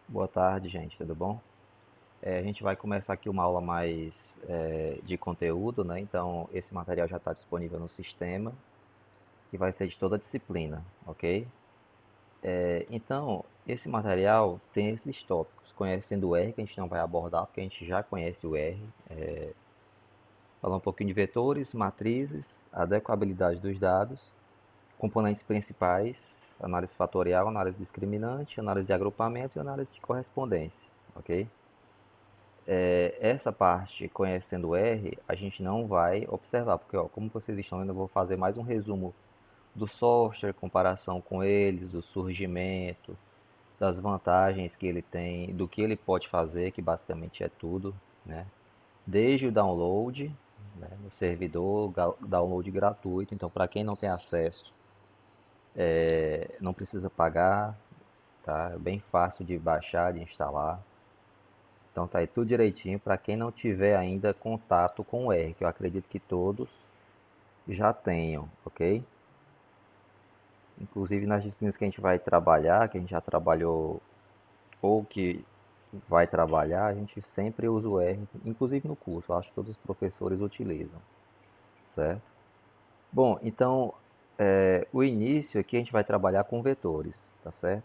Boa tarde, gente, tudo bom? A gente vai começar aqui uma aula mais de conteúdo, né? Então, esse material já está disponível no sistema, que vai ser de toda a disciplina, ok? Então, esse material tem esses tópicos, conhecendo o R, que a gente não vai abordar, porque a gente já conhece o R, falar um pouquinho de vetores, matrizes, adequabilidade dos dados, componentes principais, análise fatorial, análise discriminante, análise de agrupamento e análise de correspondência, ok? Essa parte, conhecendo o R, a gente não vai observar, porque ó, como vocês estão vendo, eu vou fazer mais um resumo do software, comparação com eles, do surgimento, das vantagens que ele tem, do que ele pode fazer, que basicamente é tudo, né? Desde o download, né, no servidor, download gratuito, então para quem não tem acesso, não precisa pagar, tá? É bem fácil de baixar, de instalar. Então tá aí tudo direitinho para quem não tiver ainda contato com o R, que eu acredito que todos já tenham, ok? Inclusive nas disciplinas que a gente vai trabalhar, que a gente já trabalhou ou que vai trabalhar, a gente sempre usa o R, inclusive no curso, eu acho que todos os professores utilizam, certo? Bom, então o início aqui a gente vai trabalhar com vetores, tá certo?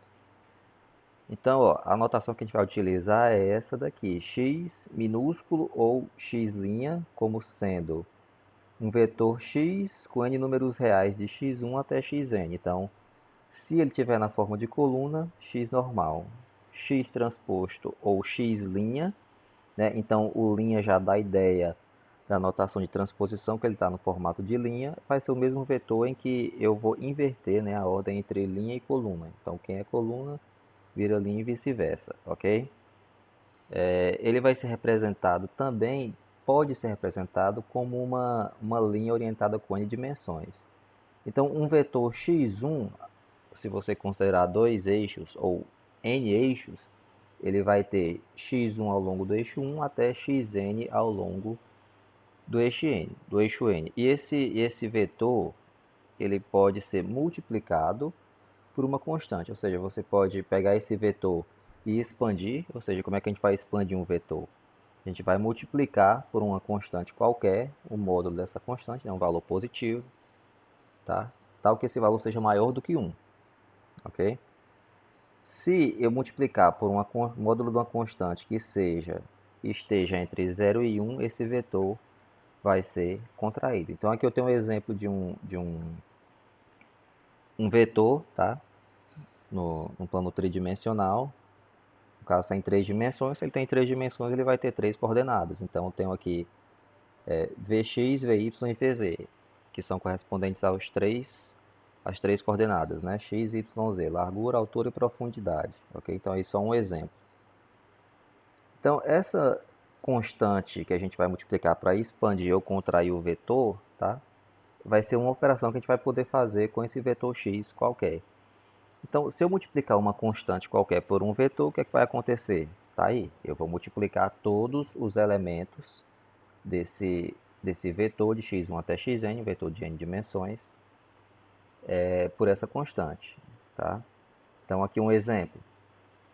Então, ó, a notação que a gente vai utilizar é essa daqui, x minúsculo ou x', como sendo um vetor x com n números reais de x1 até xn. Então, se ele tiver na forma de coluna, x normal, x transposto ou x', né? Então o linha já dá a ideia da notação de transposição, que ele está no formato de linha, vai ser o mesmo vetor em que eu vou inverter, né, a ordem entre linha e coluna. Então quem é coluna vira linha e vice-versa, ok? Ele vai ser representado também, pode ser representado como uma linha orientada com n dimensões. Então, um vetor x1, se você considerar dois eixos ou n eixos, ele vai ter x1 ao longo do eixo 1 até xn ao longo do eixo n. E esse vetor, ele pode ser multiplicado por uma constante, ou seja, você pode pegar esse vetor e expandir, ou seja, como é que a gente vai expandir um vetor? A gente vai multiplicar por uma constante qualquer, o módulo dessa constante, né, um valor positivo, tá? Tal que esse valor seja maior do que 1, ok? Se eu multiplicar por um módulo de uma constante que esteja entre 0 e 1, esse vetor vai ser contraído. Então aqui eu tenho um exemplo de um vetor, tá? No plano tridimensional. No caso, está em três dimensões. Se ele tem três dimensões, ele vai ter três coordenadas. Então eu tenho aqui Vx, Vy e Vz, que são correspondentes às três coordenadas, né? X, Y, Z, largura, altura e profundidade, ok? Então, isso é um exemplo. Então, essa constante que a gente vai multiplicar para expandir ou contrair o vetor, tá? Vai ser uma operação que a gente vai poder fazer com esse vetor x qualquer. Então, se eu multiplicar uma constante qualquer por um vetor, o que é que vai acontecer? Tá aí, eu vou multiplicar todos os elementos desse vetor de x1 até xn, vetor de n dimensões, por essa constante, tá? Então, aqui um exemplo.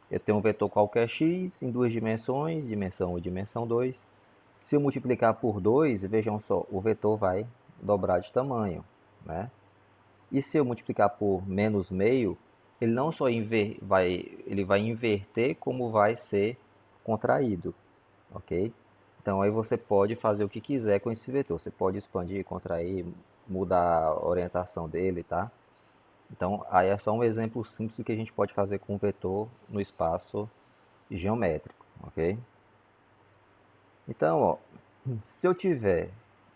Eu tenho um vetor qualquer x em duas dimensões, dimensão 1 e dimensão 2. Se eu multiplicar por 2, vejam só, o vetor vai dobrar de tamanho, né? E se eu multiplicar por menos meio, ele não só ele vai inverter, como vai ser contraído, ok? Então aí você pode fazer o que quiser com esse vetor. Você pode expandir, contrair, mudar a orientação dele, tá? Então aí é só um exemplo simples do que a gente pode fazer com um vetor no espaço geométrico, ok? Então, ó, se eu tiver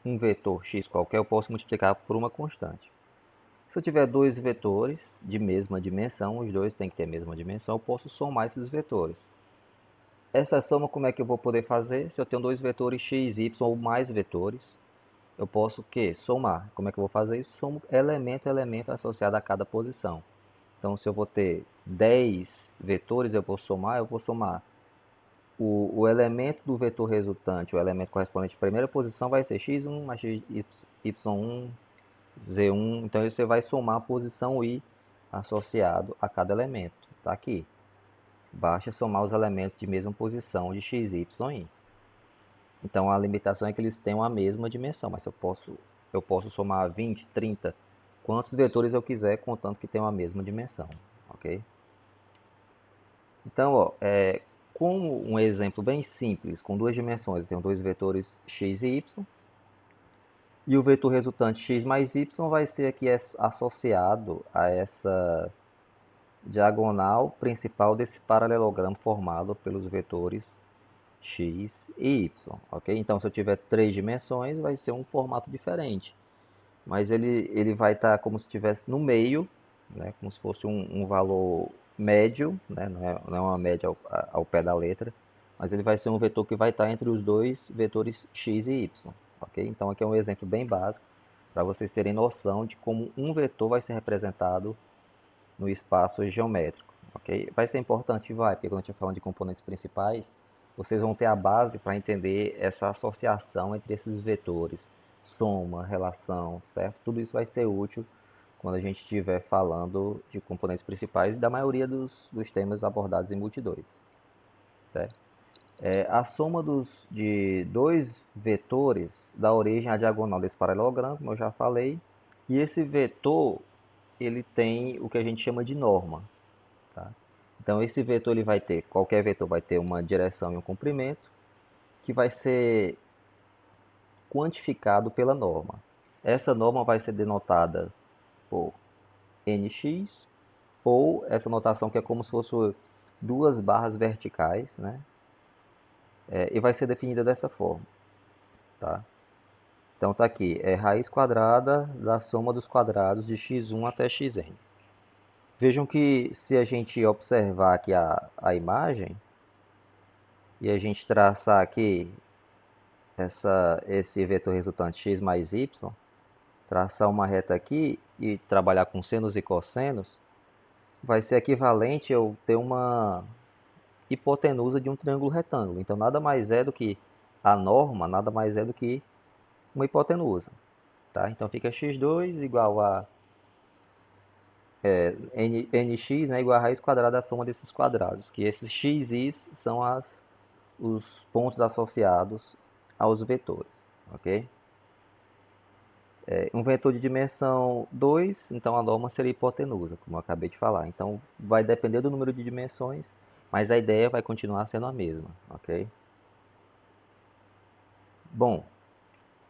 um vetor x qualquer, eu posso multiplicar por uma constante. Se eu tiver dois vetores de mesma dimensão, os dois têm que ter a mesma dimensão, eu posso somar esses vetores. Essa soma, como é que eu vou poder fazer? Se eu tenho dois vetores x, y ou mais vetores, eu posso o quê? Somar. Como é que eu vou fazer isso? Somo elemento a elemento associado a cada posição. Então, se eu vou ter 10 vetores, eu vou somar o elemento do vetor resultante, o elemento correspondente à primeira posição vai ser x1 mais y1, z1. Então você vai somar a posição i associado a cada elemento. Está aqui. Basta somar os elementos de mesma posição de x, y, y. Então a limitação é que eles tenham a mesma dimensão, mas eu posso somar 20, 30, quantos vetores eu quiser, contanto que tenham a mesma dimensão, ok? Então, ó, com um exemplo bem simples, com duas dimensões, eu tenho dois vetores x e y, e o vetor resultante x mais y vai ser aqui associado a essa diagonal principal desse paralelogramo formado pelos vetores x e y, ok? Então, se eu tiver três dimensões, vai ser um formato diferente, mas ele vai estar como se estivesse no meio, né? Como se fosse um valor médio, né? Não é uma média ao pé da letra, mas ele vai ser um vetor que vai estar entre os dois vetores x e y, ok? Então, aqui é um exemplo bem básico para vocês terem noção de como um vetor vai ser representado no espaço geométrico, ok? Vai ser importante, porque quando a gente está falando de componentes principais, vocês vão ter a base para entender essa associação entre esses vetores, soma, relação, certo? Tudo isso vai ser útil quando a gente estiver falando de componentes principais e da maioria dos temas abordados em Multi 2. Certo? A soma de dois vetores dá origem à diagonal desse paralelogramo, como eu já falei, e esse vetor ele tem o que a gente chama de norma. Tá? Então esse vetor ele vai ter, qualquer vetor vai ter uma direção e um comprimento que vai ser quantificado pela norma. Essa norma vai ser denotada por nx, ou essa notação que é como se fosse duas barras verticais, né? E vai ser definida dessa forma. Tá? Então tá aqui, é raiz quadrada da soma dos quadrados de x1 até xn. Vejam que se a gente observar aqui a imagem, e a gente traçar aqui esse vetor resultante x mais y, traçar uma reta aqui e trabalhar com senos e cossenos, vai ser equivalente eu ter uma hipotenusa de um triângulo retângulo. Então nada mais é do que a norma, nada mais é do que uma hipotenusa. Tá? Então fica x2 igual a nx, né, igual a raiz quadrada da soma desses quadrados, que esses x são os pontos associados aos vetores, ok? Um vetor de dimensão 2, então a norma seria hipotenusa, como eu acabei de falar. Então vai depender do número de dimensões, mas a ideia vai continuar sendo a mesma, ok? Bom,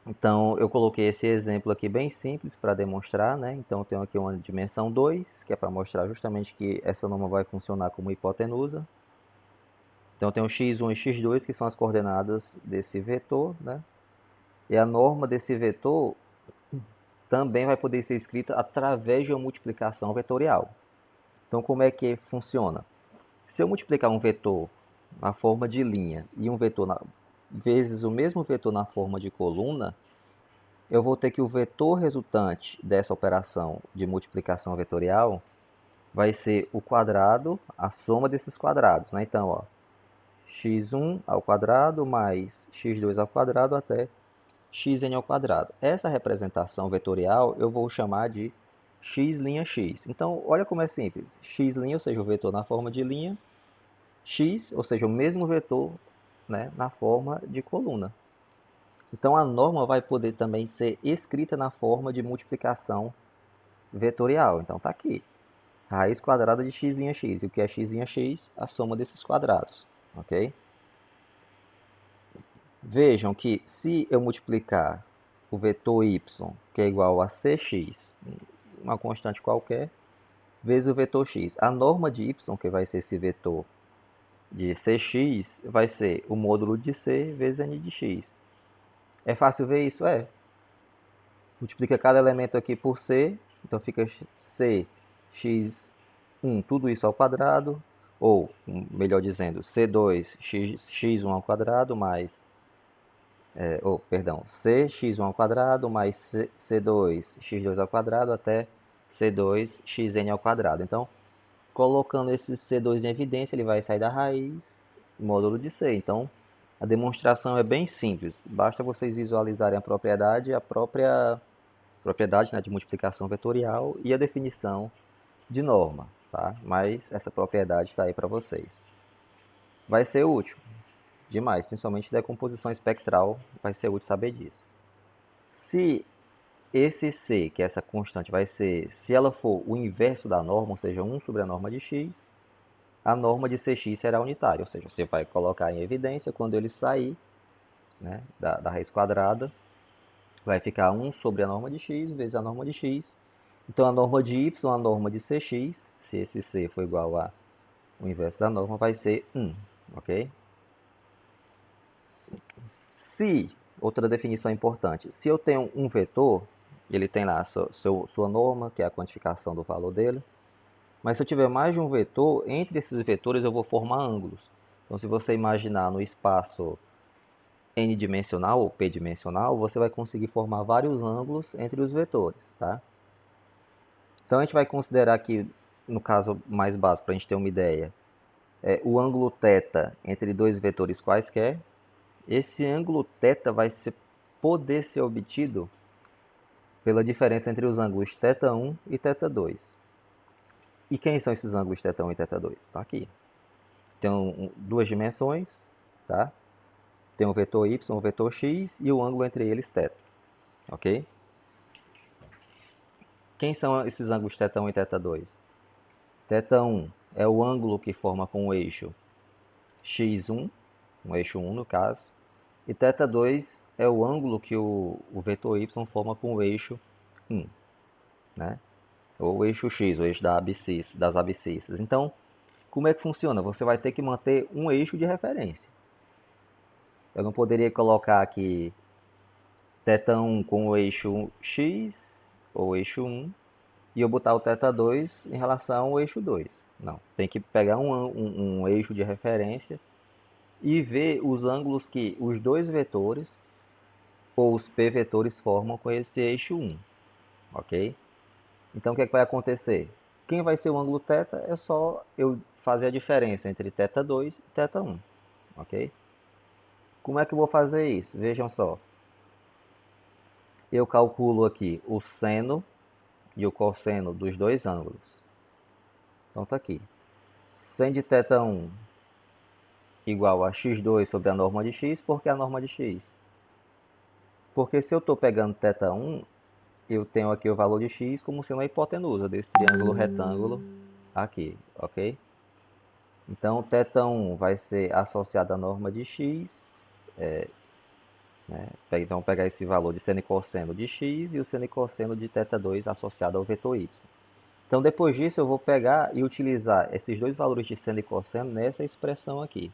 então eu coloquei esse exemplo aqui bem simples para demonstrar, né? Então eu tenho aqui uma dimensão 2, que é para mostrar justamente que essa norma vai funcionar como hipotenusa. Então eu tenho x1 e x2, que são as coordenadas desse vetor, né? E a norma desse vetor também vai poder ser escrita através de uma multiplicação vetorial. Então como é que funciona? Se eu multiplicar um vetor na forma de linha e um vetor vezes o mesmo vetor na forma de coluna, eu vou ter que o vetor resultante dessa operação de multiplicação vetorial vai ser o quadrado, a soma desses quadrados, né? Então, ó, x1 ao quadrado mais x2 ao quadrado até xn ao quadrado. Essa representação vetorial eu v'ou chamar de x'. Então, olha como é simples. X', ou seja, o vetor na forma de linha, x, ou seja, o mesmo vetor, né, na forma de coluna. Então, a norma vai poder também ser escrita na forma de multiplicação vetorial. Então, está aqui. Raiz quadrada de x'. E o que é x'? A soma desses quadrados. Ok? Vejam que se eu multiplicar o vetor y, que é igual a cx, uma constante qualquer, vezes o vetor x, a norma de y, que vai ser esse vetor de cx, vai ser o módulo de c vezes n de x. É fácil ver isso? É. Multiplica cada elemento aqui por c, então fica c, x1, tudo isso ao quadrado, ou, melhor dizendo, c2, x1 ao quadrado, mais, c, x1 ao quadrado, mais c2, x2 ao quadrado, até c2, xn ao quadrado. Então, colocando esse c2 em evidência, ele vai sair da raiz, módulo de c. Então, a demonstração é bem simples. Basta vocês visualizarem a propriedade, né, de multiplicação vetorial e a definição de norma. tá? Mas essa propriedade está aí para vocês. Vai ser útil demais, principalmente decomposição espectral, vai ser útil saber disso. Se esse C, que é essa constante, vai ser, se ela for o inverso da norma, ou seja, 1 sobre a norma de x, a norma de Cx será unitária, ou seja, você vai colocar em evidência quando ele sair, né, da raiz quadrada, vai ficar 1 sobre a norma de x vezes a norma de x. Então, a norma de y, a norma de Cx, se esse C for igual a o inverso da norma, vai ser 1, ok? Se, outra definição importante, se eu tenho um vetor, ele tem lá a sua norma, que é a quantificação do valor dele, mas se eu tiver mais de um vetor, entre esses vetores eu vou formar ângulos. Então, se você imaginar no espaço n-dimensional ou p-dimensional, você vai conseguir formar vários ângulos entre os vetores, tá? Então, a gente vai considerar que, no caso mais básico, para a gente ter uma ideia, o ângulo θ entre dois vetores quaisquer. Esse ângulo θ vai poder ser obtido pela diferença entre os ângulos θ1 e θ2. E quem são esses ângulos θ1 e θ2? Está aqui. Tem duas dimensões, tá? Tem um vetor y, um vetor x e o ângulo entre eles θ, ok? Quem são esses ângulos θ1 e θ2? θ1 é o ângulo que forma com o eixo x1, um eixo 1 no caso, e θ2 é o ângulo que o vetor y forma com o eixo 1, né? Ou o eixo x, o eixo das abscissas. Então, como é que funciona? Você vai ter que manter um eixo de referência. Eu não poderia colocar aqui θ1 com o eixo x, ou eixo 1, e eu botar o θ2 em relação ao eixo 2. Não, tem que pegar um eixo de referência e ver os ângulos que os dois vetores, ou os p-vetores, formam com esse eixo 1, ok? Então, o que é que vai acontecer? Quem vai ser o ângulo θ é só eu fazer a diferença entre θ2 e θ1, ok? Como é que eu vou fazer isso? Vejam só. Eu calculo aqui o seno e o cosseno dos dois ângulos. Então, está aqui. Sen de θ1 igual a x2 sobre a norma de x, porque a norma de x. Porque se eu estou pegando θ1, eu tenho aqui o valor de x como sendo a hipotenusa desse triângulo retângulo aqui, ok? Então, θ1 vai ser associado à norma de x, né? Então, vou pegar esse valor de seno e cosseno de x e o seno e cosseno de θ2 associado ao vetor y. Então, depois disso, eu vou pegar e utilizar esses dois valores de seno e cosseno nessa expressão aqui.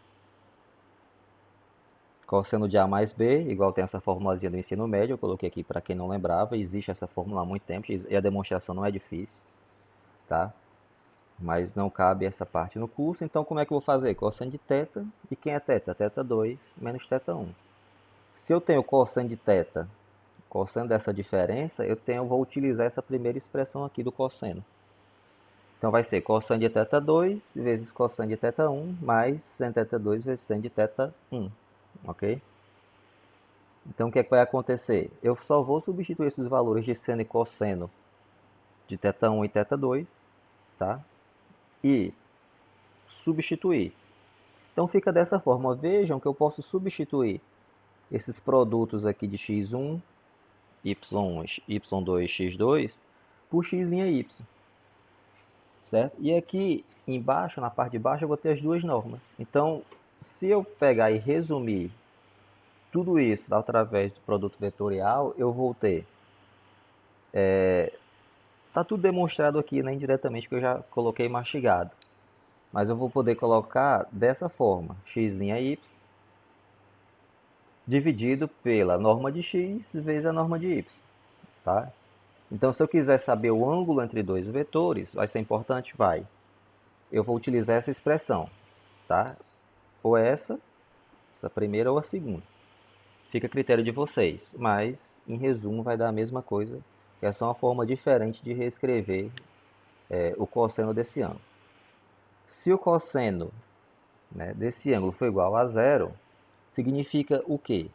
Cosseno de A mais B, igual tem essa formulazinha do ensino médio, eu coloquei aqui para quem não lembrava, existe essa fórmula há muito tempo e a demonstração não é difícil, tá? Mas não cabe essa parte no curso, então como é que eu vou fazer? Cosseno de θ, e quem é θ? θ2 menos θ1. Se eu tenho cosseno de θ, cosseno dessa diferença, vou utilizar essa primeira expressão aqui do cosseno. Então vai ser cosseno de θ2 vezes cosseno de θ1 mais seno de θ2 vezes seno de θ1, ok? Então o que é que vai acontecer? Eu só vou substituir esses valores de seno e cosseno de θ1 e θ2, tá? E substituir. Então fica dessa forma. Vejam que eu posso substituir esses produtos aqui de x1, y1, y2, x2 por x' y, certo? E aqui embaixo, na parte de baixo, eu vou ter as duas normas. Então, se eu pegar e resumir tudo isso através do produto vetorial, eu vou ter... Está tudo demonstrado aqui, né, indiretamente, que eu já coloquei mastigado. Mas eu vou poder colocar dessa forma, x' y dividido pela norma de x vezes a norma de y, tá? Então, se eu quiser saber o ângulo entre dois vetores, vai ser importante? Vai. Eu vou utilizar essa expressão, tá? Ou essa primeira ou a segunda. Fica a critério de vocês, mas, em resumo, vai dar a mesma coisa, que é só uma forma diferente de reescrever o cosseno desse ângulo. Se o cosseno, né, desse ângulo for igual a zero, significa o quê?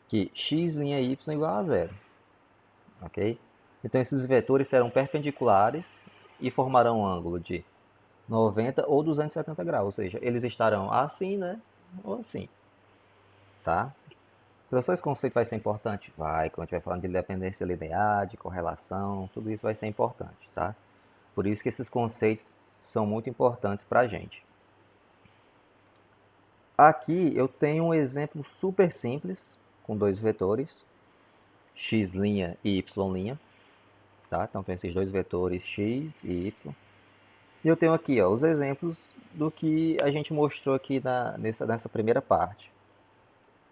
Que x' y igual a zero, ok? Então, esses vetores serão perpendiculares e formarão um ângulo de 90 ou 270 graus, ou seja, eles estarão assim, né, ou assim, tá? Professor, esse conceito vai ser importante? Vai, quando a gente vai falando de dependência linear, de correlação, tudo isso vai ser importante, tá? Por isso que esses conceitos são muito importantes para a gente. Aqui eu tenho um exemplo super simples, com dois vetores, x' e y', tá? Então tem esses dois vetores x e y. E eu tenho aqui ó, os exemplos do que a gente mostrou aqui nessa primeira parte.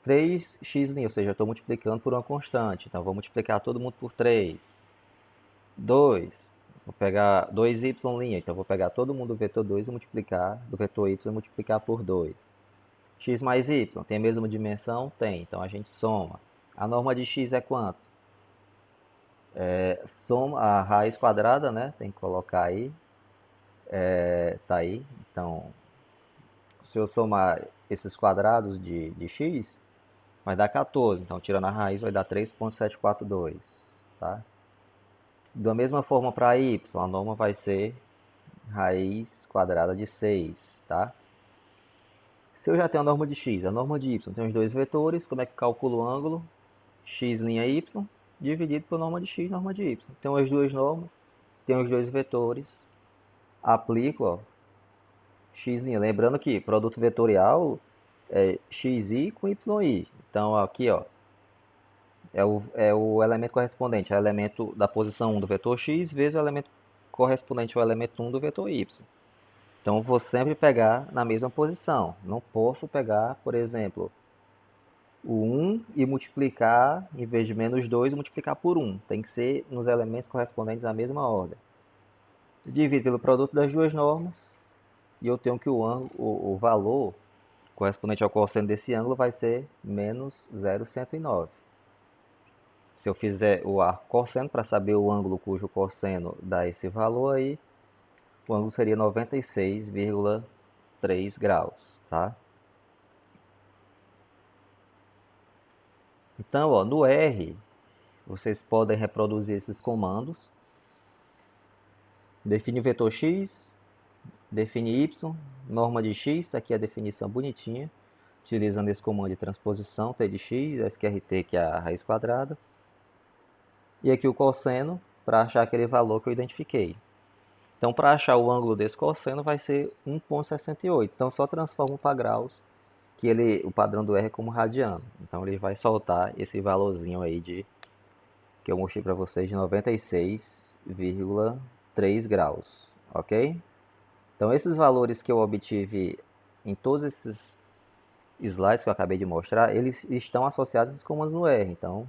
3x', ou seja, eu estou multiplicando por uma constante, então vou multiplicar todo mundo por 3. 2, vou pegar 2y', então vou pegar todo mundo do vetor 2 e multiplicar, do vetor y e multiplicar por 2. X mais y, tem a mesma dimensão? Tem, então a gente soma. A norma de x é quanto? Soma a raiz quadrada, né? Tem que colocar aí. Tá aí. Então, se eu somar esses quadrados de x, vai dar 14. Então, tirando a raiz, vai dar 3,742. Tá? Da mesma forma para y, a norma vai ser raiz quadrada de 6. Tá? Se eu já tenho a norma de x, a norma de y tem os dois vetores, como é que eu calculo o ângulo? X' y dividido por norma de x, norma de y. Tem as duas normas, tem os dois vetores, aplico, ó, x'. Lembrando que produto vetorial é xi com yi. Então aqui, ó, é o elemento correspondente ao elemento da posição 1 do vetor x vezes o elemento correspondente ao elemento 1 do vetor y. Então vou sempre pegar na mesma posição. Não posso pegar, por exemplo, o 1 e multiplicar, em vez de menos 2, multiplicar por 1. Tem que ser nos elementos correspondentes à mesma ordem. Divido pelo produto das duas normas e eu tenho que o valor correspondente ao cosseno desse ângulo vai ser menos 0,109. Se eu fizer o arco cosseno para saber o ângulo cujo cosseno dá esse valor aí, o ângulo seria 96,3 graus, tá? Então, ó, no R, vocês podem reproduzir esses comandos. Define o vetor x, define y, norma de x, aqui é a definição bonitinha, utilizando esse comando de transposição, t de x, sqrt, que é a raiz quadrada. E aqui o cosseno, para achar aquele valor que eu identifiquei. Então, para achar o ângulo desse cosseno, vai ser 1,68. Então, só transforma para graus, que o padrão do R é como radiano. Então, ele vai soltar esse valorzinho aí que eu mostrei para vocês de 96,3 graus, ok? Então, esses valores que eu obtive em todos esses slides que eu acabei de mostrar, eles estão associados a esses comandos no R. Então,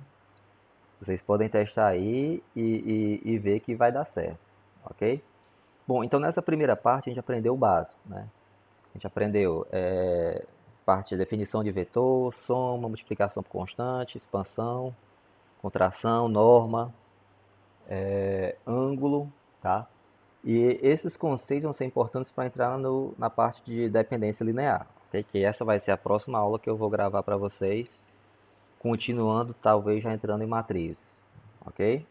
vocês podem testar aí e ver que vai dar certo, ok? Bom, então nessa primeira parte a gente aprendeu o básico, né? A gente aprendeu parte de definição de vetor, soma, multiplicação por constante, expansão, contração, norma, ângulo, tá? E esses conceitos vão ser importantes para entrar na parte de dependência linear, ok? Que essa vai ser a próxima aula que eu vou gravar para vocês, continuando, talvez já entrando em matrizes, ok?